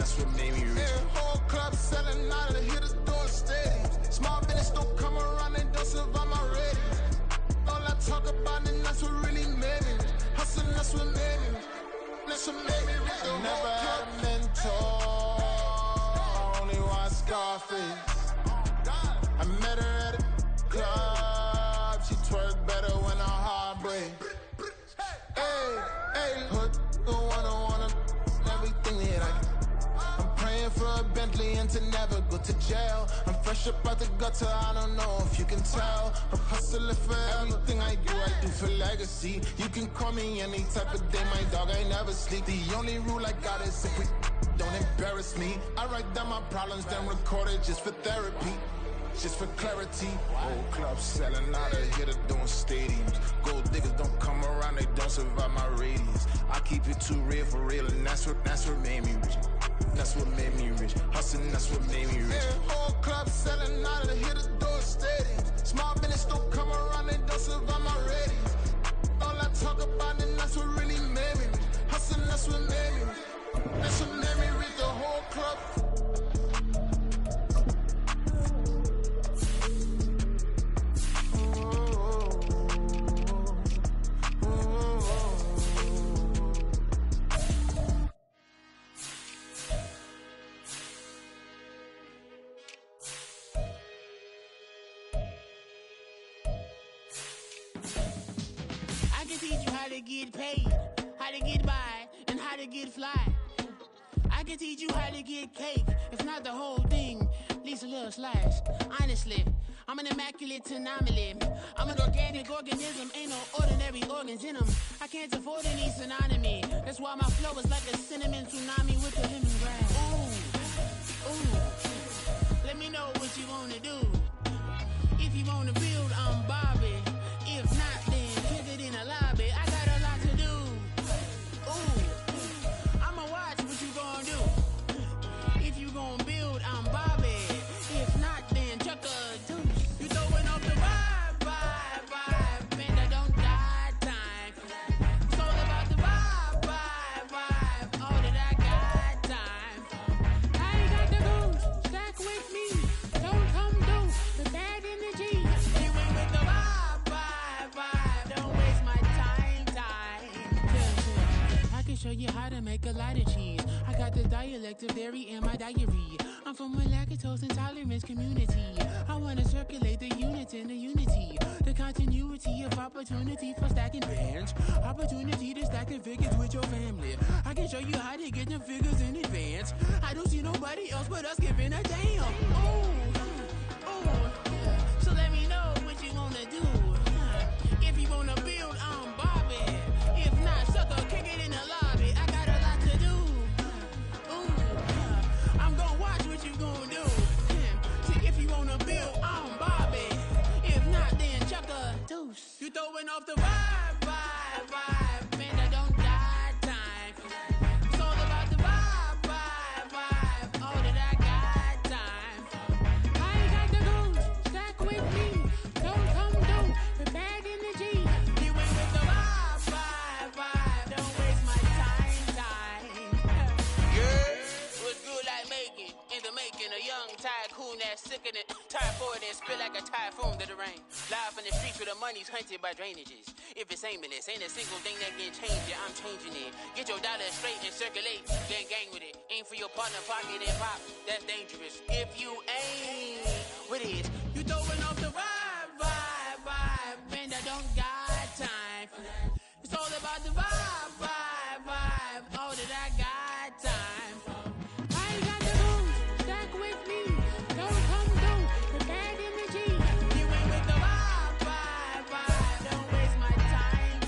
that's what made me rich. Yeah, whole club selling out of the hitters doing stadiums. Small business don't come around and don't survive my ratings. All I talk about and that's what really made me rich. Hustling, that's what made me rich. That's what made me rich. I never had a mentor, only one Scarface. I met her at a club, she twerk better when her heart breaks. Hey, hood, wanna everything that I can. I'm praying for a Bentley and to never go to jail. I'm fresh up out the gutter, I don't know if you can tell. I'm hustling for everything I do for legacy. You can call me any type of day, my dog, I never sleep. The only rule I got is if we don't embarrass me. I write down my problems, then record it just for therapy. Just for clarity, whole club selling out of hitter doing stadiums. Gold diggers don't come around, they don't survive my radius. I keep it too real for real, and that's what made me rich. That's what made me rich. Hustling, that's what made me rich. Yeah, whole club selling out of the hitter doing stadiums. Small business don't come around, they don't survive my radius. All I talk about, and that's what really made me rich. Hustling, that's what made me rich. That's what made me rich. The whole club. Get paid, how to get by, and how to get fly. I can teach you how to get cake, if not the whole thing, at least a little slice. Honestly, I'm an immaculate anomaly. I'm an organic organism, ain't no ordinary organs in them. I can't afford any synonymy. That's why my flow is like a cinnamon tsunami with the lemongrass. Ooh, let me know what you wanna do. If you wanna build, I'm Bobby. If not, then kick it in the lobby. I got a lot to do. Ooh, I'ma watch what you gon' do. If you gon' build, I'm Bobby. If not, then chuck a deuce. You throwing off the vibe, man, I don't die time. It's all about the vibe, all that I got time. I ain't got the goose, stack with me. Don't come through the bad energy. You ain't with the vibe, don't waste my time. I can show you how to make a lot of cheese. I got the dialect of dairy in my diary. I'm from a lactose intolerance community. I wanna circulate the units in the unity. The continuity of opportunity for stacking bands. Opportunity to stack the figures with your family. I can show you how to get the figures in advance. I don't see nobody else but us giving a damn. Ooh. So let me know what you wanna do. If you wanna build, I'm Bobby. If not, sucker, kick it in the lobby. I got a lot to do. Ooh, I'm gonna watch what you gonna do. See, if you wanna build, I'm Bobby. If not, then chuck a deuce. You throwing off the vibe, man, I don't die time. It's all about the vibe, all that I got time. I ain't got the goose, stack with me. Don't come through the bad energy. You ain't with the vibe, don't waste my time. Yeah, what's good like making, in the making, a young tycoon that's sick in it. Tire for it and spit like a typhoon to the rain. Live in the streets where the money's hunted by drainages. If it's aimless, ain't a single thing that can change it, I'm changing it. Get your dollar straight and circulate, then gang with it. Aim for your partner, pocket and pop, that's dangerous. If you aim with it, you throwing off the vibe, man, I don't got time for that. It's all about the vibe, all that I got time. I ain't got the goose, stack with me. Don't come through the bad energy. You ain't with the vibe, don't waste my time.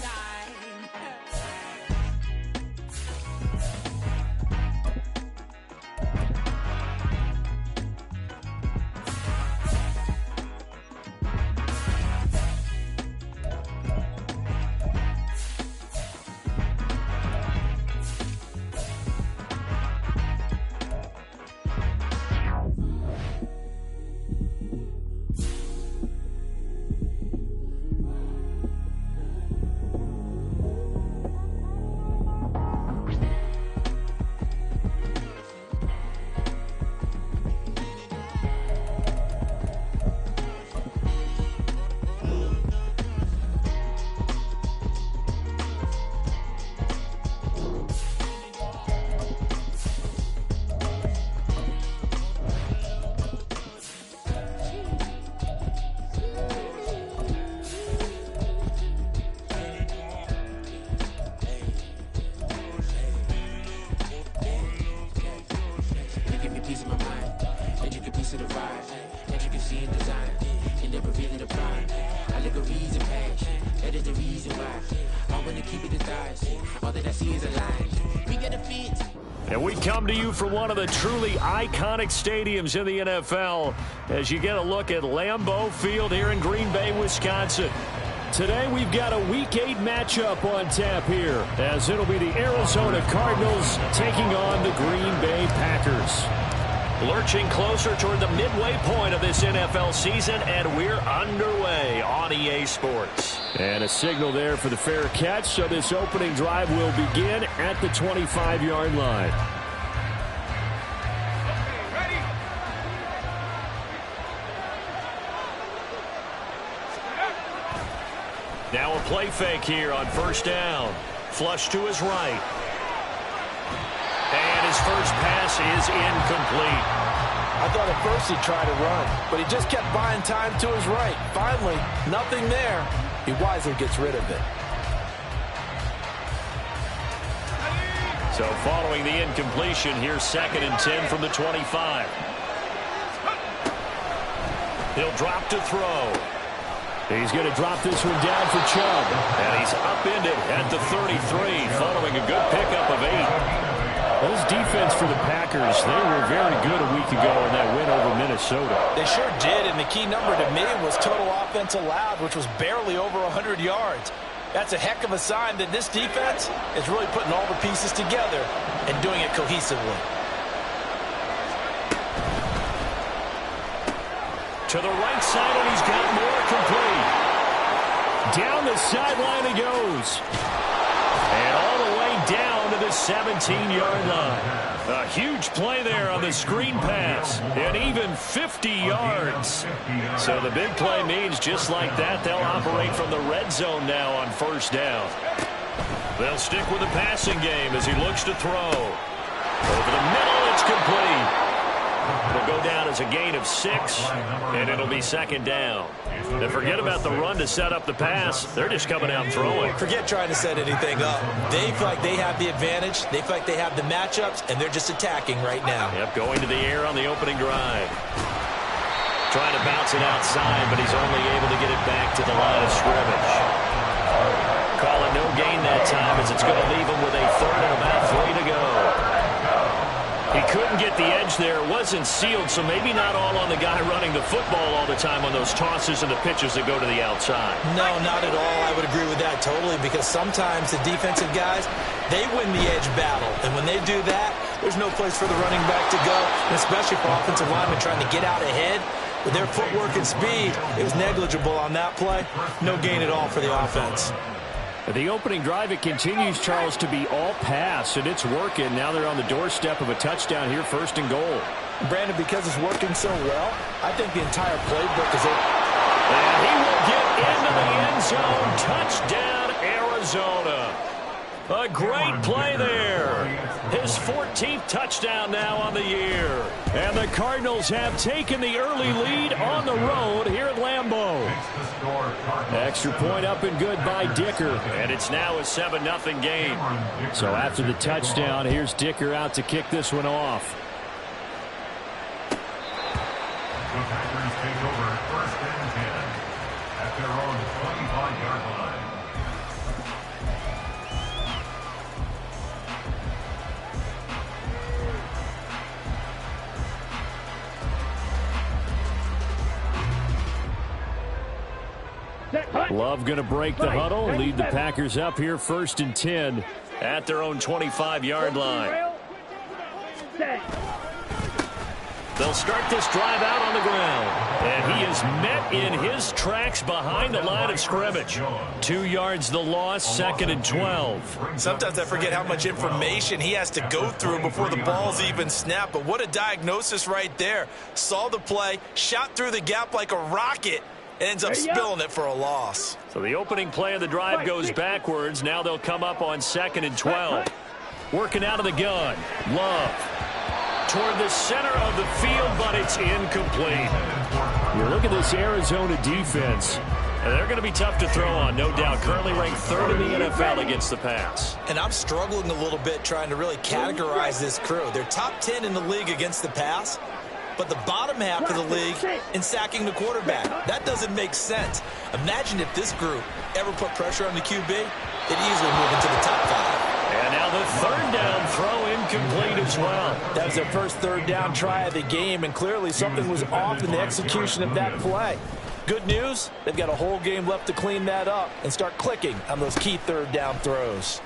rise that you can see in design. And never really apply allegories and passion. That is the reason why I want to keep it as all that I see is a lie. We got to fit. And we come to you from one of the truly iconic stadiums in the NFL as you get a look at Lambeau Field here in Green Bay, Wisconsin. Today we've got a Week 8 matchup on tap here as it'll be the Arizona Cardinals taking on the Green Bay Packers. Lurching closer toward the midway point of this NFL season, and we're underway on EA Sports. And a signal there for the fair catch, so this opening drive will begin at the 25-yard line. Ready? Now a play fake here on first down. Flush to his right. And his first pass is incomplete. I thought at first he'd try to run, but he just kept buying time to his right. Finally, nothing there. He wisely gets rid of it. So following the incompletion, here's 2nd and 10 from the 25. He'll drop to throw. He's going to drop this one down for Chubb. And he's upended at the 33 following a good pickup of 8. This defense for the Packers, they were very good a week ago in that win over Minnesota. They sure did, and the key number to me was total offense allowed, which was barely over 100 yards. That's a heck of a sign that this defense is really putting all the pieces together and doing it cohesively. To the right side, and he's got more complete. Down the sideline he goes. And all the way down to the 17-yard line. A huge play there on the screen pass. And even 50 yards. So the big play means just like that, they'll operate from the red zone now on first down. They'll stick with the passing game as he looks to throw. Over the middle, it's complete. It'll go down as a gain of 6, and it'll be 2nd down. And forget about the run to set up the pass. They're just coming out throwing. Forget trying to set anything up. They feel like they have the advantage. They feel like they have the matchups, and they're just attacking right now. Yep, going to the air on the opening drive. Trying to bounce it outside, but he's only able to get it back to the line of scrimmage. Call it no gain that time as it's going to leave him with a 3rd and about 3 to go. He couldn't get the edge there. It wasn't sealed, so maybe not all on the guy running the football all the time on those tosses and the pitches that go to the outside. No, not at all. I would agree with that totally, because sometimes the defensive guys, they win the edge battle. And when they do that, there's no place for the running back to go, and especially for offensive linemen trying to get out ahead. With their footwork and speed, it was negligible on that play. No gain at all for the offense. The opening drive, it continues, Charles, to be all pass, and it's working. Now they're on the doorstep of a touchdown here, 1st and goal. Brandon, because it's working so well, I think the entire playbook is open. And he will get into the end zone. Touchdown, Arizona. A great play there. His 14th touchdown now on the year. And the Cardinals have taken the early lead on the road here at Lambeau. Extra point up and good by Dicker. And it's now a 7-0 game. So after the touchdown, here's Dicker out to kick this one off. The Packers take over 1st and 10 at their own 25-yard line. Love going to break the huddle and lead the Packers up here 1st and 10 at their own 25-yard line. They'll start this drive out on the ground. And he is met in his tracks behind the line of scrimmage. 2 yards the loss, 2nd and 12. Sometimes I forget how much information he has to go through before the ball's even snapped. But what a diagnosis right there. Saw the play, shot through the gap like a rocket, and ends up spilling it for a loss. So the opening play of the drive goes backwards. Now they'll come up on 2nd and 12. Working out of the gun. Love. Toward the center of the field, but it's incomplete. You look at this Arizona defense. And they're going to be tough to throw on, no doubt. Currently ranked 3rd in the NFL against the pass. And I'm struggling a little bit trying to really categorize this crew. They're top 10 in the league against the pass, but the bottom half of the league in sacking the quarterback. That doesn't make sense. Imagine if this group ever put pressure on the QB, they'd easily move into the top 5. And now the third down throw incomplete as well. That was their first third down try of the game, and clearly something was off in the execution of that play. Good news, they've got a whole game left to clean that up and start clicking on those key third down throws.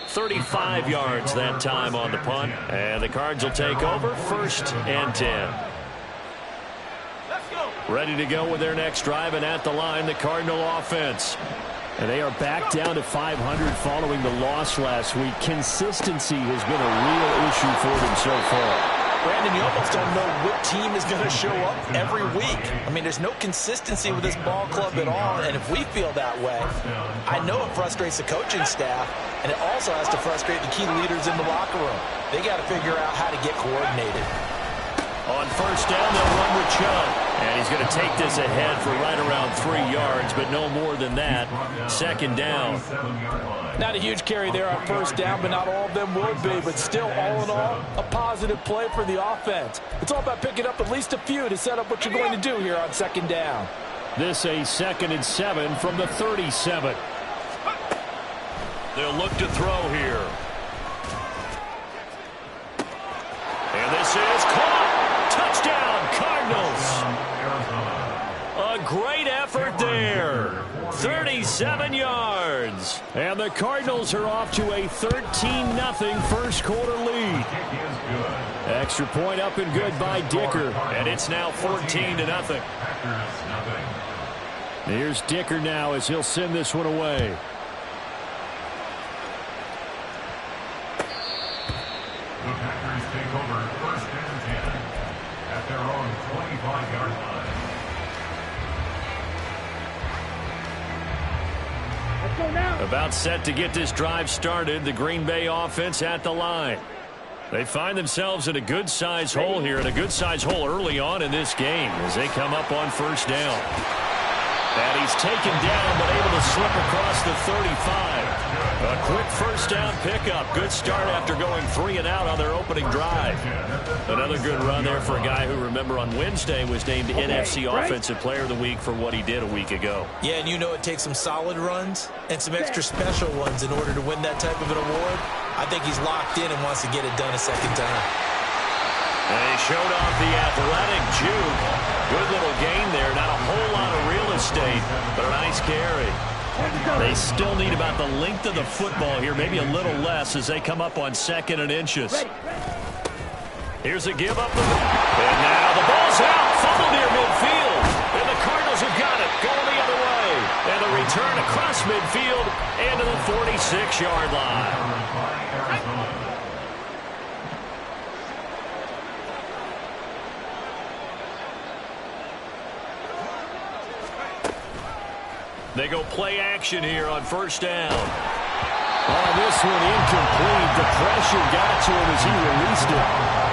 35 yards that time on the punt, and the Cards will take over 1st and 10. Ready to go with their next drive, and at the line, the Cardinal offense. And they are back down to 500 following the loss last week. Consistency has been a real issue for them so far. Brandon, you almost don't know what team is going to show up every week. I mean, there's no consistency with this ball club at all, and if we feel that way, I know it frustrates the coaching staff, and it also has to frustrate the key leaders in the locker room. They got to figure out how to get coordinated. On first down, they'll run with Chubb. And he's going to take this ahead for right around 3 yards, but no more than that. Second down. Not a huge carry there on first down, but not all of them will be. But still, all in all, a positive play for the offense. It's all about picking up at least a few to set up what you're going to do here on second down. This a 2nd and 7 from the 37. They'll look to throw here. And this is caught. Touchdown, Cardinals. A great effort there. 37 yards. And the Cardinals are off to a 13-0 first quarter lead. Extra point up and good by Dicker. And it's now 14-0. Here's Dicker now as he'll send this one away. The Packers take over 1st and 10 at their own 25-yard line. About set to get this drive started. The Green Bay offense at the line. They find themselves in a good-sized hole here, and a good-sized hole early on in this game as they come up on first down. And he's taken down, but able to slip across the 35. A quick first down pickup. Good start after going 3 and out on their opening drive. Another good run there for a guy who, remember, on Wednesday was named NFC Offensive Player of the Week for what he did a week ago. Yeah, and you know it takes some solid runs and some extra special ones in order to win that type of an award. I think he's locked in and wants to get it done a second time. And he showed off the athletic juke. Good little gain there. Not a whole lot of real estate, but a nice carry. They still need about the length of the football here, maybe a little less as they come up on 2nd and inches. Here's a give up. And now the ball's out. Fumble near midfield. And the Cardinals have got it. Going the other way. And the return across midfield and to the 46-yard line. They go play action here on first down. Oh, this one incomplete. The pressure got to him as he released it.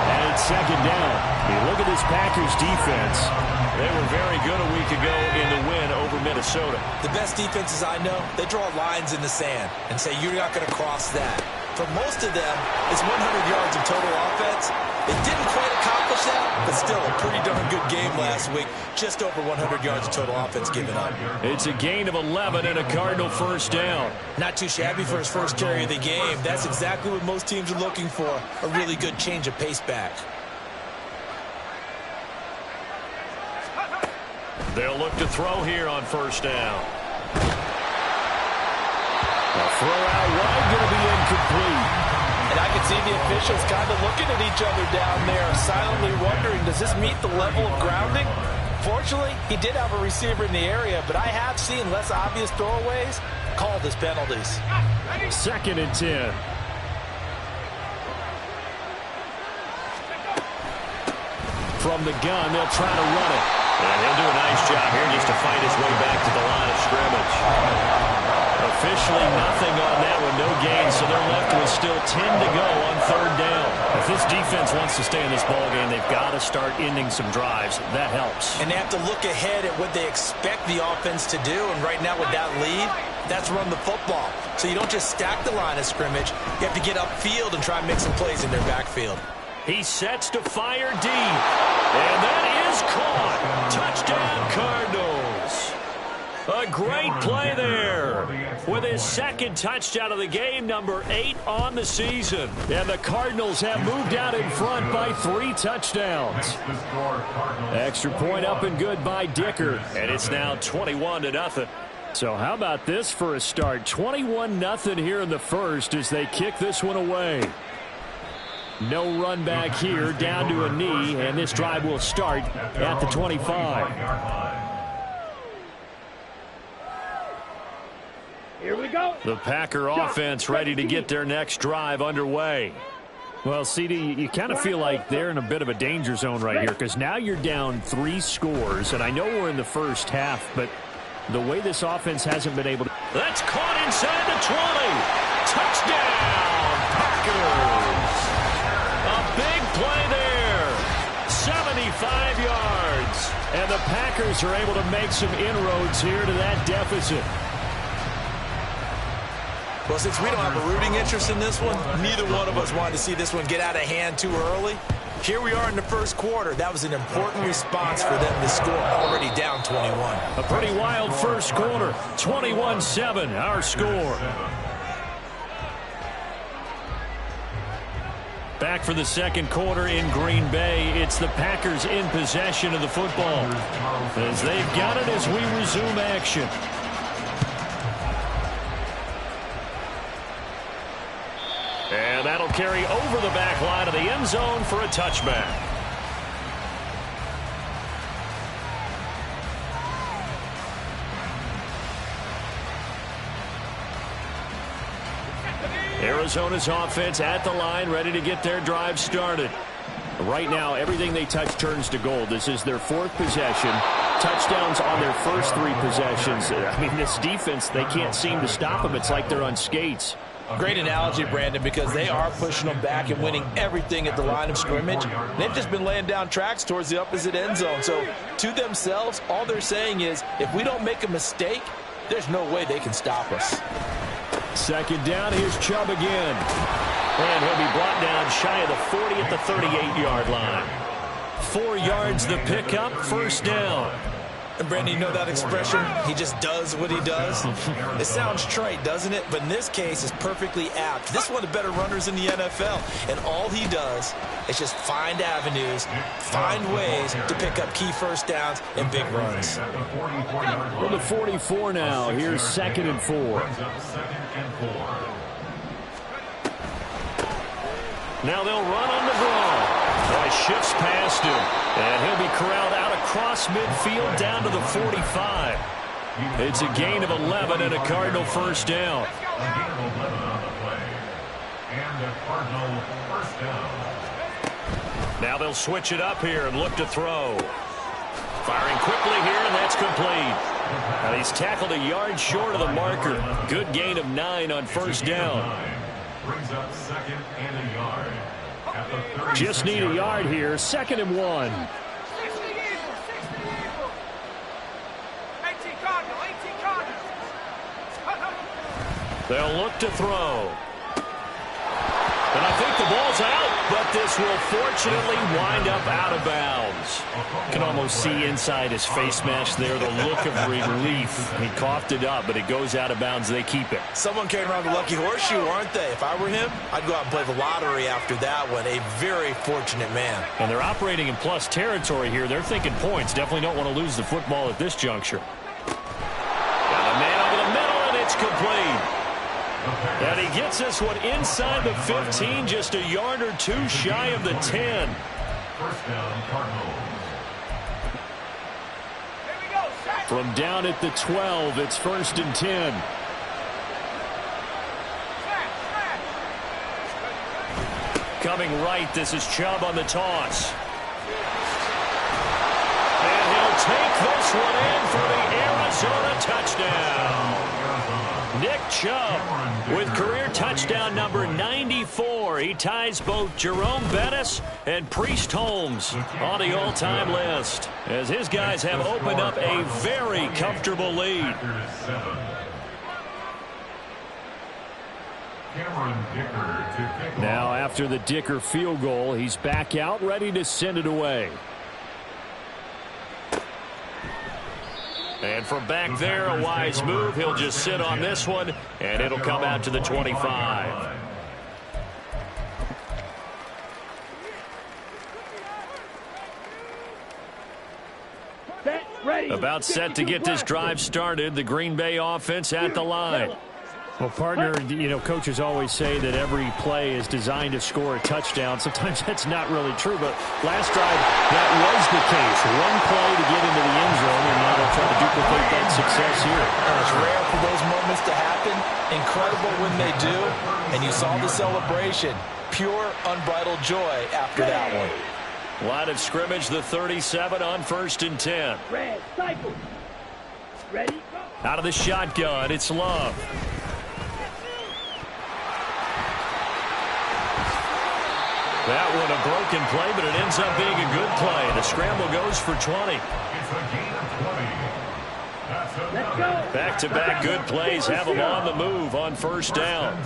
And it's second down. You look at this Packers defense. They were very good a week ago in the win over Minnesota. The best defenses I know, they draw lines in the sand and say you're not going to cross that. For most of them, it's 100 yards of total offense. They didn't quite accomplish that, but still a pretty darn good game last week. Just over 100 yards of total offense given up. It's a gain of 11 and a Cardinal first down. Not too shabby for his first carry of the game. That's exactly what most teams are looking for, a really good change of pace back. They'll look to throw here on first down. A throw out wide, going to be incomplete. And I can see the officials kind of looking at each other down there, silently wondering, does this meet the level of grounding? Fortunately, he did have a receiver in the area, but I have seen less obvious throwaways called as penalties. 2nd and 10. From the gun, they'll try to run it. And he'll do a nice job here just to fight his way back to the line of scrimmage. Officially nothing on that one, no gain, so they're left with still 10 to go on third down. If this defense wants to stay in this ballgame, they've got to start ending some drives. That helps. And they have to look ahead at what they expect the offense to do, and right now with that lead, that's run the football. So you don't just stack the line of scrimmage, you have to get upfield and try and make some plays in their backfield. He sets to fire deep. And that is caught. Touchdown, Cardinals. A great play there. With his second touchdown of the game, number 8 on the season. And the Cardinals have moved out in front by 3 touchdowns. Extra point up and good by Dicker. And it's now 21-0. So how about this for a start? 21-0 here in the first as they kick this one away. No run back here, down to a knee, and this drive will start at the 25. Here we go. The Packer offense ready to get their next drive underway. Well, CD, you kind of feel like they're in a bit of a danger zone right here because now you're down 3 scores, and I know we're in the first half, but the way this offense hasn't been able to... That's caught inside the 20. Touchdown, Packers. A big play there. 75 yards. And the Packers are able to make some inroads here to that deficit. Well, since we don't have a rooting interest in this one, neither one of us wanted to see this one get out of hand too early. Here we are in the first quarter. That was an important response for them to score, already down 21. A pretty wild first quarter. 21-7, our score. Back for the second quarter in Green Bay. It's the Packers in possession of the football as they've got it as we resume action. And that'll carry over the back line of the end zone for a touchback. Arizona's offense at the line, ready to get their drive started. Right now, everything they touch turns to gold. This is their 4th possession. Touchdowns on their first 3 possessions. I mean, this defense, they can't seem to stop them. It's like they're on skates. Great analogy, Brandon, because they are pushing them back and winning everything at the line of scrimmage. They've just been laying down tracks towards the opposite end zone. So to themselves, all they're saying is, if we don't make a mistake, there's no way they can stop us. Second down, here's Chubb again. And he'll be brought down shy of the 40 at the 38-yard line. 4 yards the pickup, first down. And Brandon, you know that expression? He just does what he does. It sounds trite, doesn't it? But in this case, it's perfectly apt. This is one of the better runners in the NFL. And all he does is just find avenues, find ways to pick up key first downs and big runs. Well, the 44 now. Here's 2nd and 4. Now they'll run on the draw. Shifts past him, and he'll be corralled out across midfield down to the 45. It's a gain of 11 and a Cardinal first down. Now they'll switch it up here and look to throw. Firing quickly here, and that's complete. Now he's tackled a yard short of the marker. Good gain of 9 on first down. Brings up 2nd and a yard. Just need a yard here. 2nd and 1. They'll look to throw. And I think the ball's out, but this will fortunately wind up out of bounds. You can almost see inside his face mask there the look of relief. He coughed it up, but it goes out of bounds. They keep it. Someone carrying around the lucky horseshoe, aren't they? If I were him, I'd go out and play the lottery after that one. A very fortunate man. And they're operating in plus territory here. They're thinking points. Definitely don't want to lose the football at this juncture. Got a man over the middle, and it's complete. And he gets this one inside the 15, just a yard or 2 shy of the 10. First down, Cardinals. From down at the 12, it's 1st and 10. Coming right, this is Chubb on the toss. And he'll take this one in for the Arizona touchdown. Nick Chubb with career touchdown number 94. He ties both Jerome Bettis and Priest Holmes on the all-time list, as his guys have opened up a very comfortable lead. Now after the Dicker field goal, he's back out ready to send it away. And from back there, a wise move. He'll just sit on this one, and it'll come out to the 25. About set to get this drive started. The Green Bay offense at the line. Well, partner, you know, coaches always say that every play is designed to score a touchdown. Sometimes that's not really true, but last drive, that was the case. One play to get into the end zone, and now they'll try to duplicate that success here. And it's rare for those moments to happen. Incredible when they do. And you saw the celebration. Pure, unbridled joy after that one. Line of scrimmage, the 37 on 1st and 10. Red, cycle. Ready, go. Out of the shotgun, it's Love. That one a broken play, but it ends up being a good play. The scramble goes for 20. Let's go. Back-to-back good plays have them on the move on 1st down.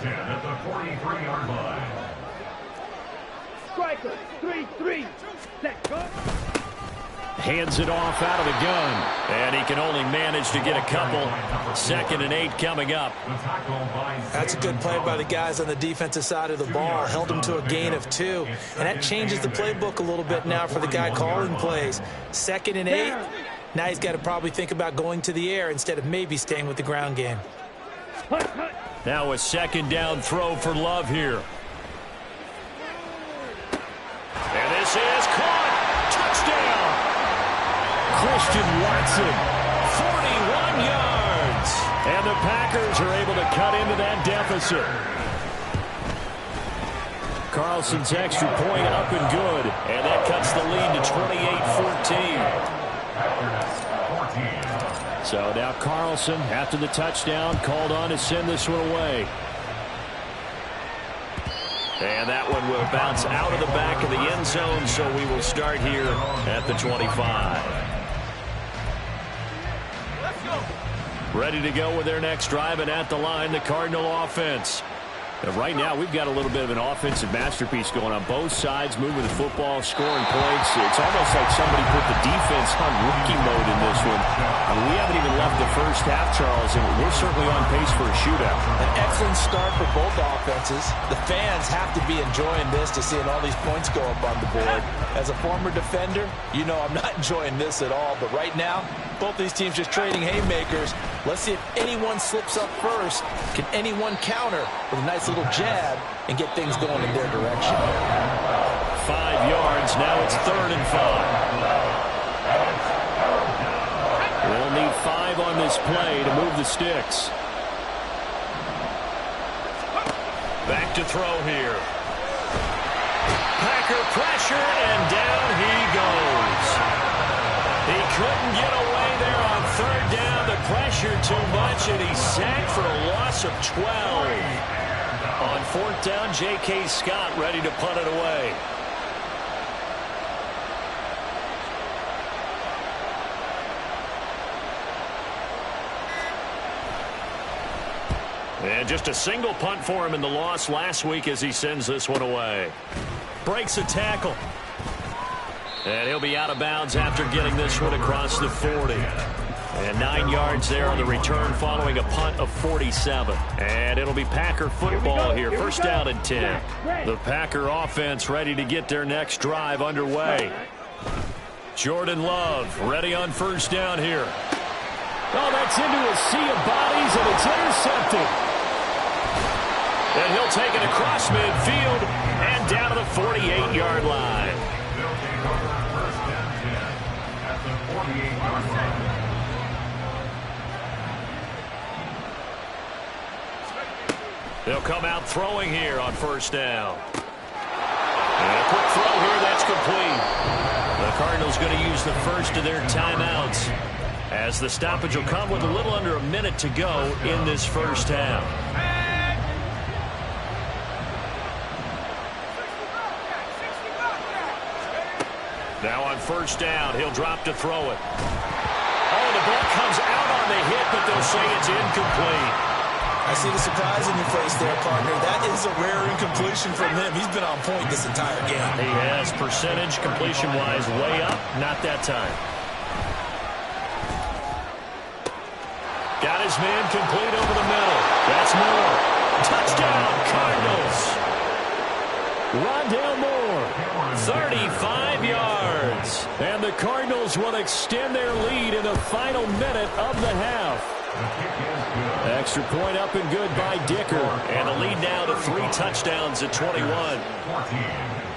Striker, 3-3. Let's go. Hands it off out of the gun. And he can only manage to get a couple. 2nd and 8 coming up. That's a good play by the guys on the defensive side of the ball. Held them to a gain of 2. And that changes the playbook a little bit now for the guy calling plays. 2nd and 8. Now he's got to probably think about going to the air instead of maybe staying with the ground game. Now a 2nd down throw for Love here. And this is caught. Touchdown. Christian Watson. 41 yards. And the Packers are able to cut into that deficit. Carlson's extra point up and good. And that cuts the lead to 28-14. So now Carlson, after the touchdown, called on to send this one away. And that one will bounce out of the back of the end zone, so we will start here at the 25. Ready to go with their next drive, and at the line, the Cardinal offense. And right now, we've got a little bit of an offensive masterpiece going on both sides, moving the football, scoring points. It's almost like somebody put the defense on rookie mode in this one. We haven't even left the first half, Charles, and we're certainly on pace for a shootout. An excellent start for both offenses. The fans have to be enjoying this to seeing all these points go up on the board. As a former defender, you know I'm not enjoying this at all. But right now, both these teams just trading haymakers. Let's see if anyone slips up first. Can anyone counter with a nice little jab and get things going in their direction? 5 yards. Now it's 3rd and 5. We'll need 5 on this play to move the sticks. Back to throw here. Packer pressure, and down he goes. He couldn't get away there on 3rd down. The pressure too much, and he's sacked for a loss of 12. On 4th down, J.K. Scott ready to punt it away. And just a single punt for him in the loss last week as he sends this one away. Breaks a tackle. And he'll be out of bounds after getting this one across the 40. And 9 yards there on the return following a punt of 47. And it'll be Packer football here. 1st down and 10. The Packer offense ready to get their next drive underway. Jordan Love ready on 1st down here. Oh, that's into a sea of bodies, and it's intercepted. And he'll take it across midfield and down to the 48-yard line. They'll come out throwing here on 1st down. And a quick throw here, that's complete. The Cardinals going to use the first of their timeouts, as the stoppage will come with a little under a minute to go in this 1st half. Now on 1st down, he'll drop to throw it. Oh, the ball comes out on the hit, but they'll say it's incomplete. I see the surprise in your face there, partner. That is a rare incompletion from him. He's been on point this entire game. He has. Percentage completion-wise way up. Not that time. Got his man complete over the middle. That's Moore. Touchdown, Cardinals. Rondale Moore, 35 yards. And the Cardinals will extend their lead in the final minute of the half. Extra point up and good by Dicker. And the lead now to 3 touchdowns at 21.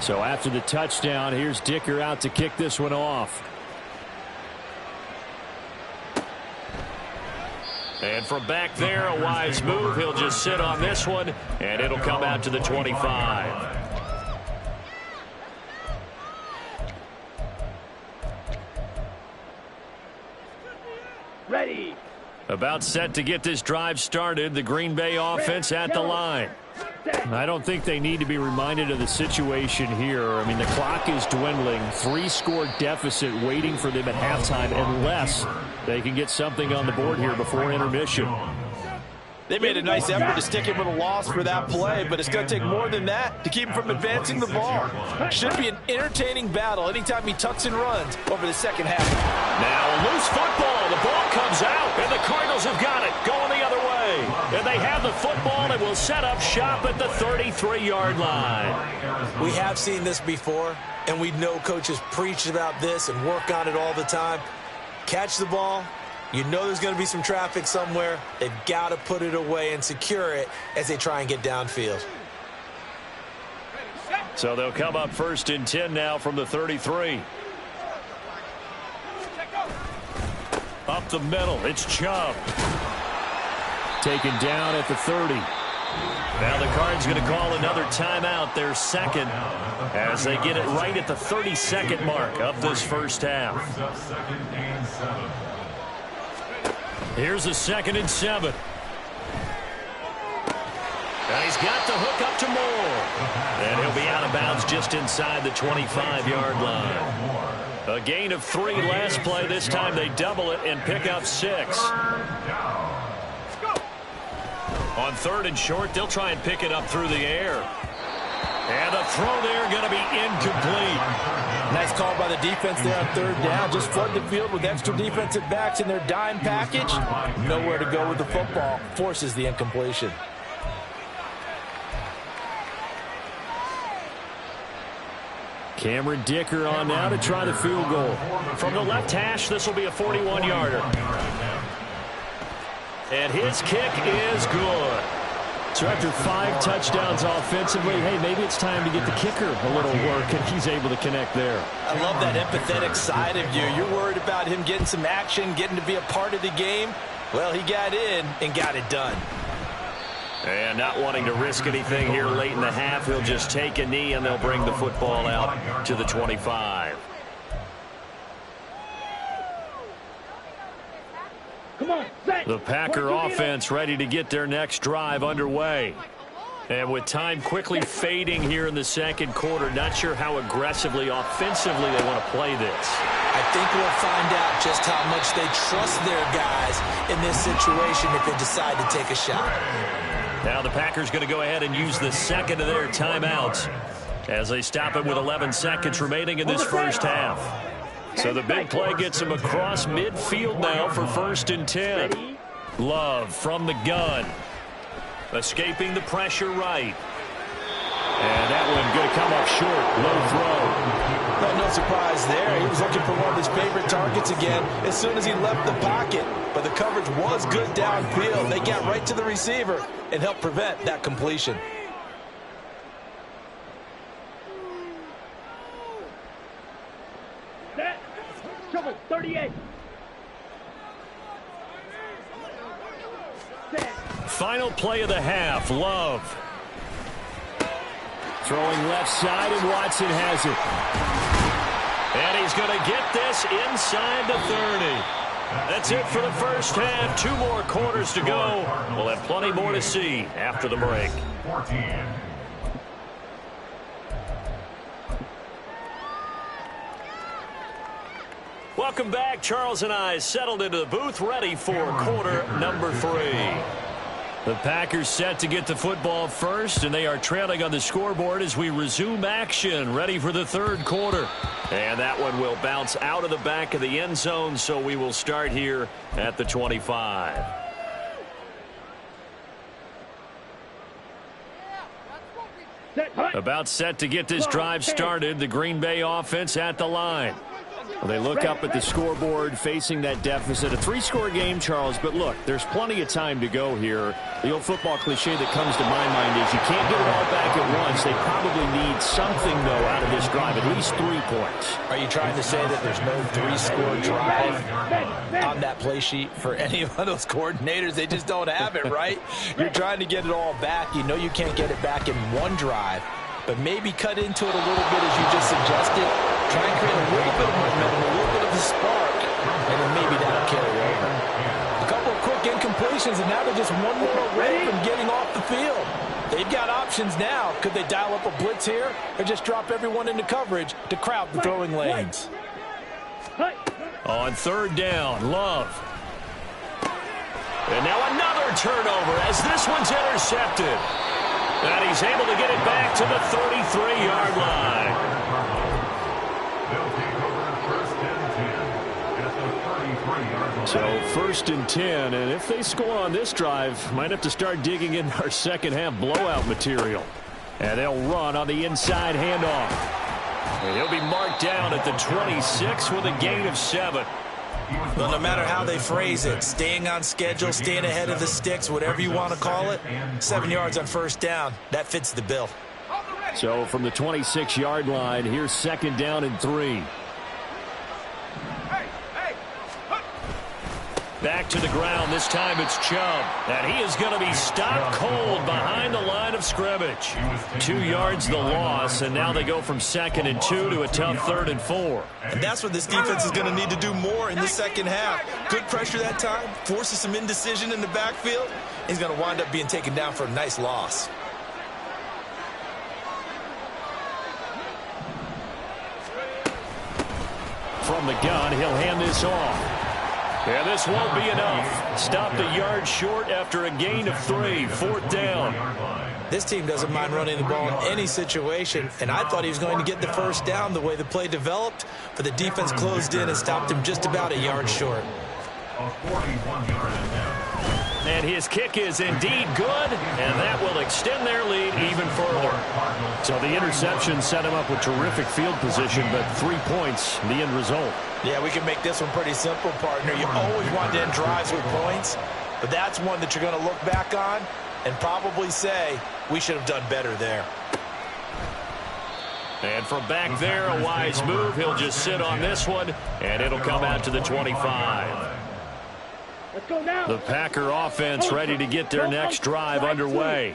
So after the touchdown, here's Dicker out to kick this one off. And from back there, a wise move. He'll just sit on this one, and it'll come out to the 25. Ready. About set to get this drive started. The Green Bay offense at the line. I don't think they need to be reminded of the situation here. I mean, the clock is dwindling. 3-score deficit waiting for them at halftime unless they can get something on the board here before intermission. They made a nice effort to stick him with a loss for that play, but it's going to take more than that to keep him from advancing the ball. Should be an entertaining battle anytime he tucks and runs over the second half. Now a loose football. The ball comes out, and the Cardinals have got it going the other way. And they have the football and will set up shop at the 33-yard line. We have seen this before, and we know coaches preach about this and work on it all the time. Catch the ball. You know there's going to be some traffic somewhere. They've got to put it away and secure it as they try and get downfield. So they'll come up 1st and 10 now from the 33. Up the middle, it's Chubb. Taken down at the 30. Now the Cards going to call another timeout, their second, as they get it right at the 32nd mark of this first half. Here's a 2nd and 7. And he's got the hook up to Moore. And he'll be out of bounds just inside the 25-yard line. A gain of 3 last play. This time they double it and pick up 6. On 3rd and short, they'll try and pick it up through the air. And the throw there going to be incomplete. Nice call by the defense there on 3rd down. Just flood the field with extra defensive backs in their dime package. Nowhere to go with the football. Forces the incompletion. Cameron Dicker on now to try the field goal. From the left hash, this will be a 41-yarder. And his kick is good. So after 5 touchdowns offensively, hey, maybe it's time to get the kicker a little work, and he's able to connect there. I love that empathetic side of you. You're worried about him getting some action, getting to be a part of the game. Well, he got in and got it done. And not wanting to risk anything here late in the half, he'll just take a knee, and they'll bring the football out to the 25. The Packer offense ready to get their next drive underway. And with time quickly fading here in the second quarter, not sure how aggressively, offensively they want to play this. I think we'll find out just how much they trust their guys in this situation if they decide to take a shot. Now the Packers going to go ahead and use the second of their timeouts as they stop it with 11 seconds remaining in this first half. So the big play gets them across midfield now for 1st and 10. Love from the gun. Escaping the pressure right. And that one going to come up short. Low throw. No surprise there. He was looking for one of his favorite targets again as soon as he left the pocket. But the coverage was good downfield. They got right to the receiver and helped prevent that completion. Trouble, 38. Final play of the half. Love. Throwing left side, and Watson has it. And he's going to get this inside the 30. That's it for the first half. 2 more quarters to go. We'll have plenty more to see after the break. 14. Welcome back. Charles and I settled into the booth, ready for quarter number 3. The Packers set to get the football first, and they are trailing on the scoreboard as we resume action, ready for the third quarter. And that one will bounce out of the back of the end zone, so we will start here at the 25. About set to get this drive started, the Green Bay offense at the line. Well, they look up at the scoreboard facing that deficit. A 3-score game, Charles, but look, there's plenty of time to go here. The old football cliche that comes to my mind is you can't get it all back at once. They probably need something, though, out of this drive, at least 3 points. Are you trying to say that there's no 3-score drive on that play sheet for any of those coordinators? They just don't have it, right? You're trying to get it all back. You know you can't get it back in one drive, but maybe cut into it a little bit as you just suggested. Try and create a little bit of momentum, a little bit of a spark, and then maybe that'll carry over. A couple of quick incompletions, and now they're just one more away from getting off the field. They've got options now. Could they dial up a blitz here or just drop everyone into coverage to crowd the throwing lanes? On third down, Love. And now another turnover as this one's intercepted. And he's able to get it back to the 33-yard line. So first and 10, and if they score on this drive, might have to start digging in our second half blowout material. And they'll run on the inside handoff. And he'll be marked down at the 26 with a gain of 7. Well, no matter how they phrase it, staying on schedule, staying ahead of the sticks, whatever you want to call it, 7 yards on first down, that fits the bill. So from the 26-yard line, here's second down and 3. Back to the ground. This time it's Chubb. And he is going to be stopped cold behind the line of scrimmage. 2 yards the loss, and now they go from 2nd and 2 to a tough 3rd and 4. And that's what this defense is going to need to do more in the second half. Good pressure that time, forces some indecision in the backfield. He's going to wind up being taken down for a nice loss. From the gun, he'll hand this off. And this won't be enough. Stopped a yard short after a gain of 3. 4th down. This team doesn't mind running the ball in any situation, and I thought he was going to get the first down the way the play developed, but the defense closed in and stopped him just about a yard short. And his kick is indeed good, and that will extend their lead even further. So the interception set him up with terrific field position, but 3 points, the end result. Yeah, we can make this one pretty simple, partner. You always want to end drives with points, but that's one that you're going to look back on and probably say, we should have done better there. And from back there, a wise move. He'll just sit on this one, and it'll come out to the 25. The Packer offense ready to get their next drive underway.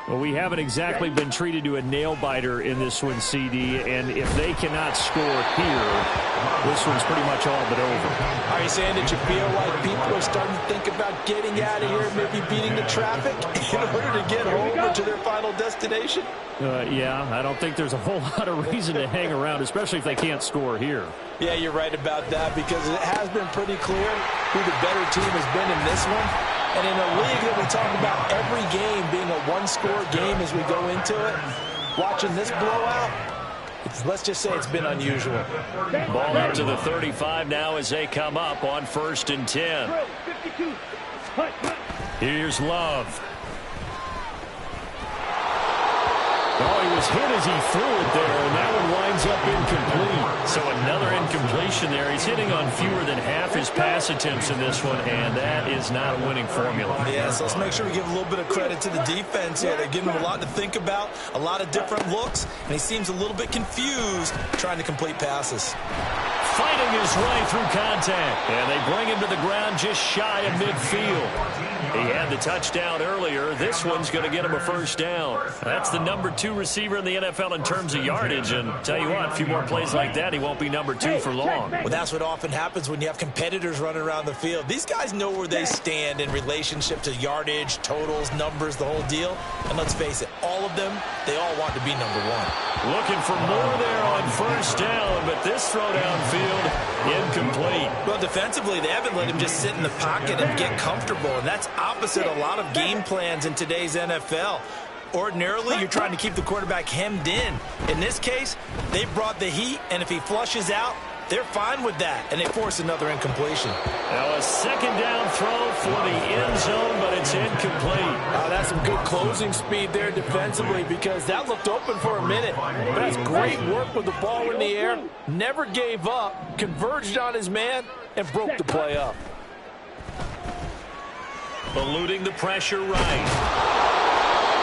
Well, we haven't exactly been treated to a nail-biter in this one, CD, and if they cannot score here, this one's pretty much all but over. Are you saying that you feel like people are starting to think about getting out of here, maybe beating the traffic in order to get home or to their final destination? Yeah, I don't think there's a whole lot of reason to hang around, especially if they can't score here. Yeah, you're right about that, because it has been pretty clear who the better team has been in this one. And in a league that we talk about every game being a one-score game as we go into it, watching this blowout, let's just say it's been unusual. Ball up to the 35 now as they come up on 1st and 10. Here's Love. Oh, he was hit as he threw it there, and that one winds up incomplete. So another incompletion there. He's hitting on fewer than half his pass attempts in this one, and that is not a winning formula. Yeah, so let's make sure we give a little bit of credit to the defense here. They're giving him a lot to think about, a lot of different looks, and he seems a little bit confused trying to complete passes. Fighting his way through contact, and they bring him to the ground just shy of midfield. He had the touchdown earlier. This one's going to get him a first down. That's the number 2 receiver in the NFL in terms of yardage, and tell you what, a few more plays like that, he won't be number 2 for long. Well, that's what often happens when you have competitors running around the field. These guys know where they stand in relationship to yardage, totals, numbers, the whole deal. And let's face it, all of them, they all want to be number 1. Looking for more there on first down, zone, but this throw downfield, incomplete. Well, defensively, they haven't let him just sit in the pocket and get comfortable, and that's opposite a lot of game plans in today's NFL. Ordinarily, you're trying to keep the quarterback hemmed in. In this case, they brought the heat, and if he flushes out, they're fine with that, and they force another incompletion. Now a second down throw for the end zone, but it's incomplete. That's some good closing speed there defensively, because that looked open for a minute. But that's great work with the ball in the air. Never gave up, converged on his man, and broke the play up. Eluding the pressure right.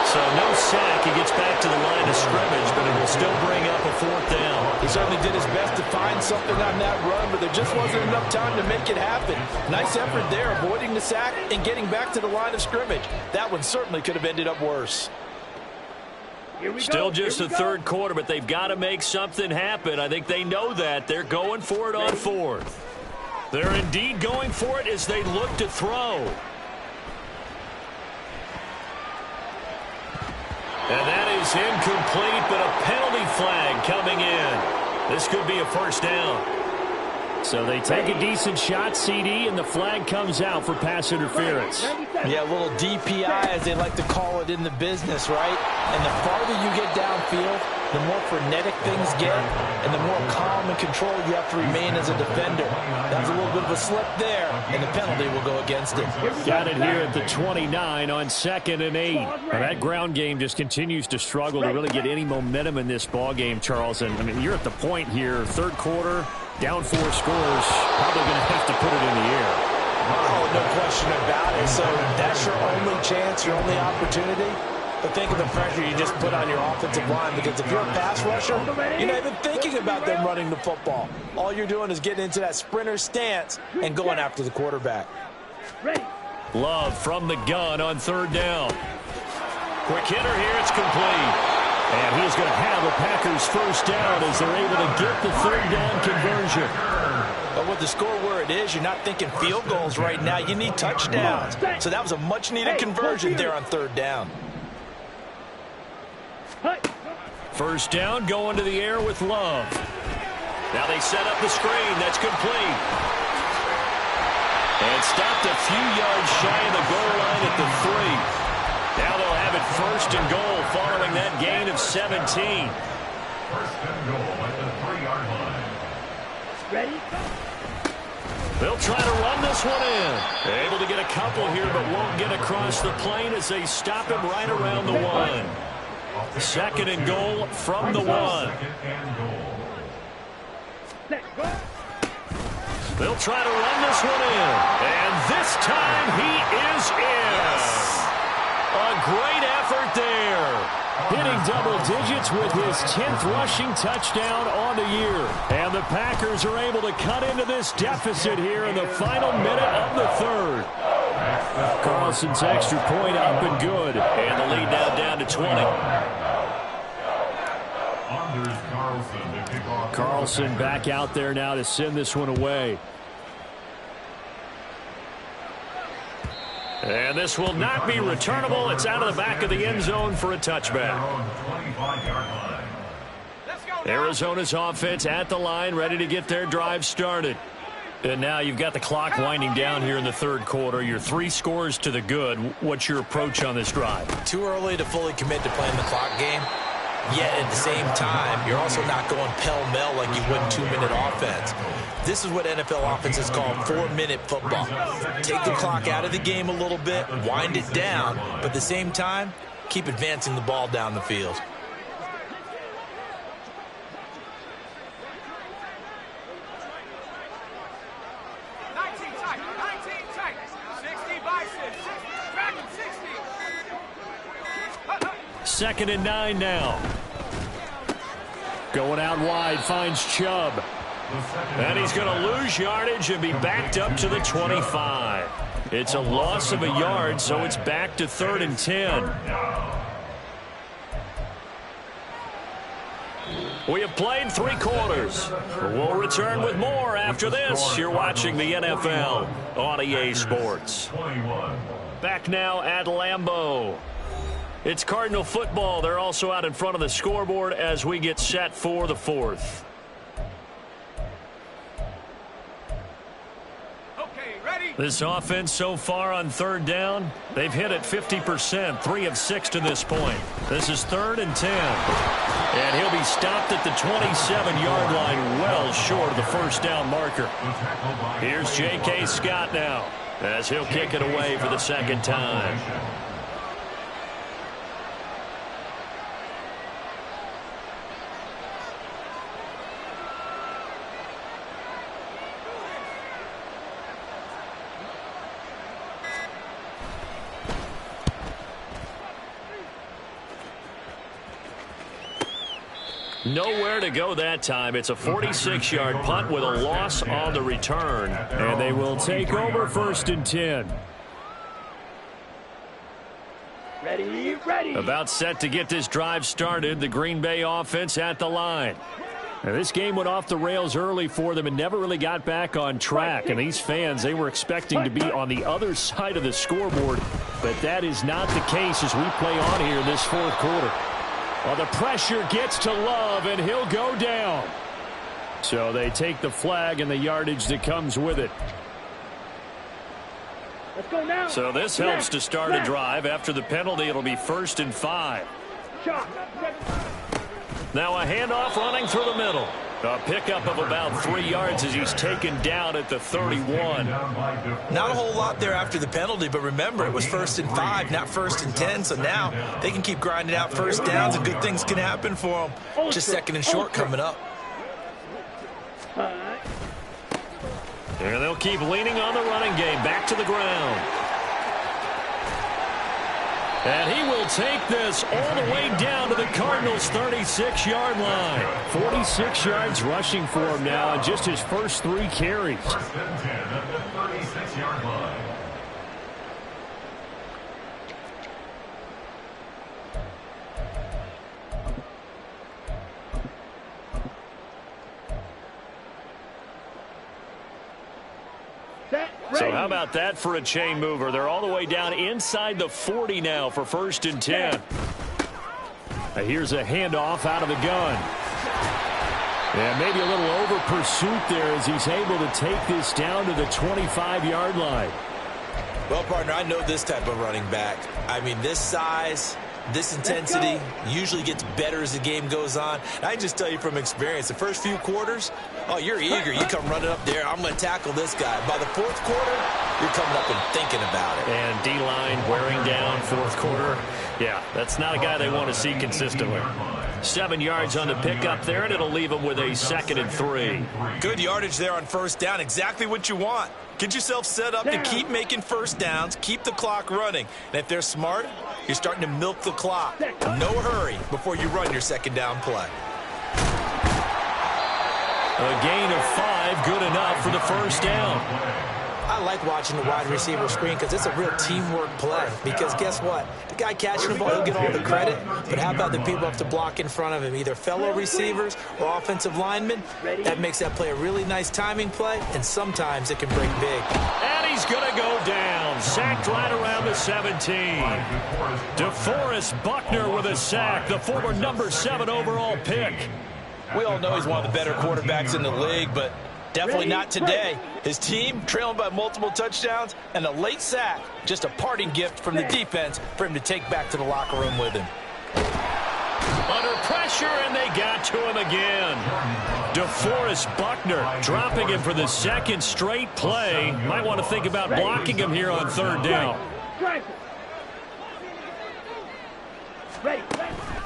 So no sack. He gets back to the line of scrimmage, but it will still bring up a fourth down. He certainly did his best to find something on that run, but there just wasn't enough time to make it happen. Nice effort there, avoiding the sack and getting back to the line of scrimmage. That one certainly could have ended up worse. Still just the third quarter, but they've got to make something happen. I think they know that. They're going for it on fourth. They're indeed going for it as they look to throw. And that is incomplete, but a penalty flag coming in. This could be a first down. So they take a decent shot, CD, and the flag comes out for pass interference. Yeah, a little DPI, as they like to call it in the business, right? And the farther you get downfield, the more frenetic things get, and the more calm and controlled you have to remain as a defender. That was a little bit of a slip there, and the penalty will go against it. Got it here at the 29 on 2nd and 8. Now that ground game just continues to struggle to really get any momentum in this ball game, Charles. And I mean, you're at the point here, third quarter, down 4 scores, probably going to have to put it in the air. Oh, no question about it. So that's your only chance, your only opportunity. But think of the pressure you just put on your offensive line, because if you're a pass rusher, you're not even thinking about them running the football. All you're doing is getting into that sprinter stance and going after the quarterback. Love from the gun on third down. Quick hitter here, it's complete. And he's going to have the Packers first down as they're able to get the third down conversion. But with the score where it is, you're not thinking field goals right now. You need touchdowns. So that was a much-needed conversion there on third down. First down going to the air with Love. Now they set up the screen. That's complete. And stopped a few yards shy of the goal line at the 3. Now they'll have it first and goal following that gain of 17. First and goal at the 3-yard line. Ready? They'll try to run this one in. Able to get a couple here, but won't get across the plane as they stop him right around the 1. Second and goal from the 1. Second and goal. They'll try to run this one in. And this time he is in. A great effort there. Hitting double digits with his 10th rushing touchdown on the year. And the Packers are able to cut into this deficit here in the final minute of the third. Carlson's extra point up and good. And the lead now down to 20. Carlson back out there now to send this one away. And this will not be returnable. It's out of the back of the end zone for a touchback. Arizona's offense at the line, ready to get their drive started. And now you've got the clock winding down here in the third quarter. You're 3 scores to the good. What's your approach on this drive? Too early to fully commit to playing the clock game. Yet at the same time, you're also not going pell-mell like you would 2-minute offense. This is what NFL offenses call 4-minute football. Take the clock out of the game a little bit, wind it down, but at the same time, keep advancing the ball down the field. Second and 9 now. Going out wide, finds Chubb. And he's going to lose yardage and be backed up to the 25. It's a loss of a yard, so it's back to 3rd and 10. We have played 3 quarters. We'll return with more after this. You're watching the NFL on EA Sports. Back now at Lambeau. It's Cardinal football. They're also out in front of the scoreboard as we get set for the 4th. This offense so far on third down, they've hit it 50%, 3 of 6 to this point. This is 3rd and 10. And he'll be stopped at the 27-yard line, well short of the first down marker. Here's J.K. Scott now, as he'll kick it away for the second time. Nowhere to go that time. It's a 46-yard punt with a loss on the return. And they will take over 1st and 10. Ready. About set to get this drive started. The Green Bay offense at the line. Now, this game went off the rails early for them and never really got back on track. And these fans, they were expecting to be on the other side of the scoreboard. But that is not the case as we play on here in this 4th quarter. Well, the pressure gets to Love, and he'll go down. So they take the flag and the yardage that comes with it. Let's go now. So this helps to start a drive. After the penalty, it'll be 1st and 5. Now a handoff running through the middle. A pickup of about 3 yards as he's taken down at the 31. Not a whole lot there after the penalty, but remember, it was 1st and 5, not 1st and 10. So now they can keep grinding out first downs, and good things can happen for them. Just 2nd and short coming up. And they'll keep leaning on the running game. Back to the ground. And he will take this all the way down to the Cardinals' 36-yard line. 46 yards rushing for him now on just his first 3 carries. 1st and 10 at the 36-yard line. So how about that for a chain mover? They're all the way down inside the 40 now for 1st and 10. Here's a handoff out of the gun. And maybe a little over pursuit there as he's able to take this down to the 25-yard line. Well, partner, I know this type of running back. I mean, this size, this intensity usually gets better as the game goes on. And I just tell you from experience, the first few quarters, oh, you're eager. You come running up there. I'm going to tackle this guy. By the 4th quarter, you're coming up and thinking about it. And D-line wearing down 4th quarter. Yeah, that's not a guy they want to see consistently. 7 yards on the pickup there, and it'll leave him with a 2nd and 3. Good yardage there on 1st down. Exactly what you want. Get yourself set up to keep making first downs, keep the clock running. And if they're smart, you're starting to milk the clock. No hurry before you run your 2nd down play. A gain of 5, good enough for the 1st down. I like watching the wide receiver screen because it's a real teamwork play. Because guess what? The guy catching the ball, he'll get all the credit. But how about the people up to block in front of him, either fellow receivers or offensive linemen? That makes that play a really nice timing play, and sometimes it can break big. And he's going to go down. Sacked right around the 17. DeForest Buckner with a sack, the former number 7 overall pick. We all know he's one of the better quarterbacks in the league, but definitely not today. His team trailing by multiple touchdowns and a late sack. Just a parting gift from the defense for him to take back to the locker room with him. Under pressure, and they got to him again. DeForest Buckner dropping him for the 2nd straight play. Might want to think about blocking him here on 3rd down.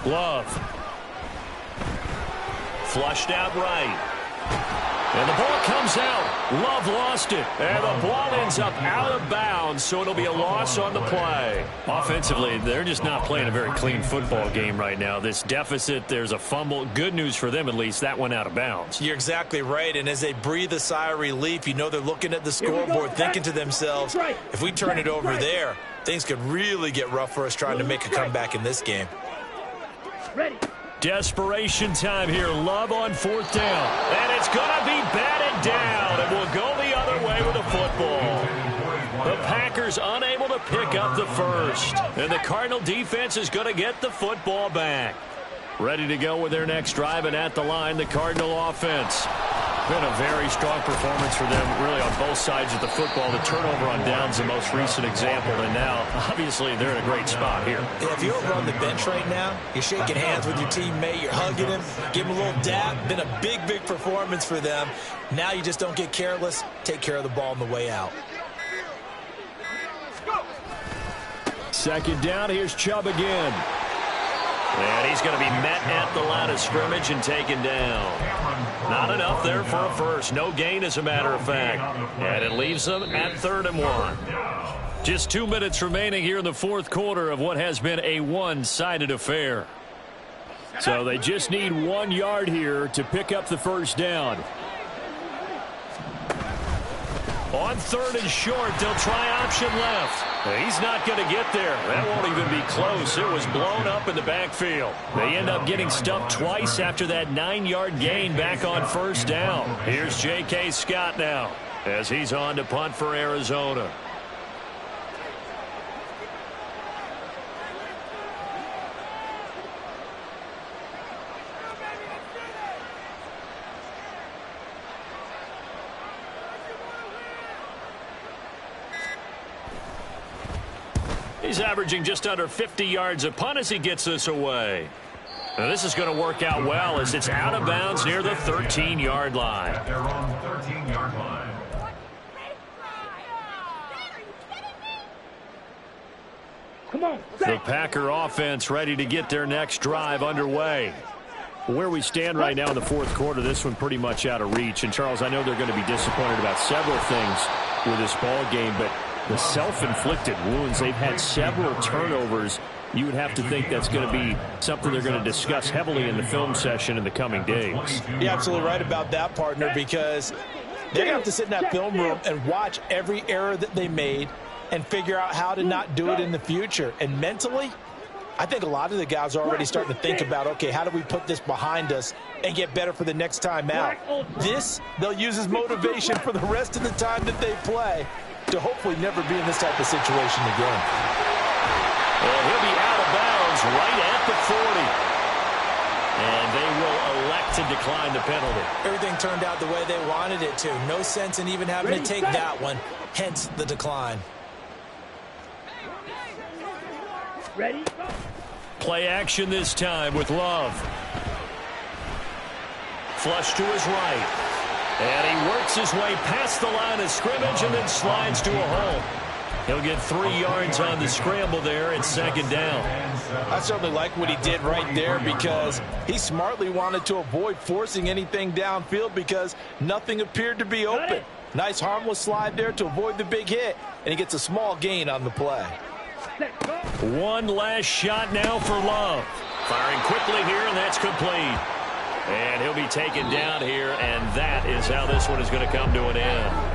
Love. Flushed out right. And the ball comes out. Love lost it. And the ball ends up out of bounds, so it'll be a loss on the play. Offensively, they're just not playing a very clean football game right now. This deficit, there's a fumble. Good news for them, at least. That went out of bounds. You're exactly right. And as they breathe a sigh of relief, you know they're looking at the scoreboard, thinking to themselves, if we turn it over there, things could really get rough for us trying to make a comeback in this game. Desperation time here. Love on 4th down. And it's going to be batted down. And we'll go the other way with the football. The Packers unable to pick up the first. And the Cardinal defense is going to get the football back. Ready to go with their next drive, and at the line, the Cardinal offense. Been a very strong performance for them, really, on both sides of the football. The turnover on downs, the most recent example, and now, obviously, they're in a great spot here. Yeah, if you're over on the bench right now, you're shaking hands with your teammate, you're hugging him, give him a little dap. Been a big, big performance for them. Now you just don't get careless. Take care of the ball on the way out. Second down, here's Chubb again. And he's going to be met at the line of scrimmage and taken down. Not enough there for a first. No gain, as a matter of fact. And it leaves them at 3rd and 1. Just 2 minutes remaining here in the fourth quarter of what has been a one-sided affair. So they just need 1 yard here to pick up the first down. On 3rd and short, they'll try option left. He's not going to get there. That won't even be close. It was blown up in the backfield. They end up getting stuffed twice after that 9-yard gain back on first down. Here's J.K. Scott now as he's on to punt for Arizona. He's averaging just under 50 yards a punt as he gets this away. Now this is going to work out well as it's out of bounds near the 13-yard line. At their own 13-yard line. The Packer offense ready to get their next drive underway. Where we stand right now in the fourth quarter, this one pretty much out of reach. And, Charles, I know they're going to be disappointed about several things with this ball game, but the self-inflicted wounds, they've had several turnovers. You would have to think that's going to be something they're going to discuss heavily in the film session in the coming days. You're absolutely right about that, partner, because they're going to have to sit in that film room and watch every error that they made and figure out how to not do it in the future. And mentally, I think a lot of the guys are already starting to think about, okay, how do we put this behind us and get better for the next time out? This, they'll use as motivation for the rest of the time that they play to hopefully never be in this type of situation again. And he'll be out of bounds right at the 40. And they will elect to decline the penalty. Everything turned out the way they wanted it to. No sense in even having to take that one, hence the decline. Ready? Play action this time with Love. Flush to his right. And he works his way past the line of scrimmage and then slides to a hole. He'll get 3 yards on the scramble there at second down. I certainly like what he did right there because he smartly wanted to avoid forcing anything downfield because nothing appeared to be open. Nice harmless slide there to avoid the big hit, and he gets a small gain on the play. One last shot now for Love. Firing quickly here, and that's complete. And he'll be taken down here, and that is how this one is going to come to an end.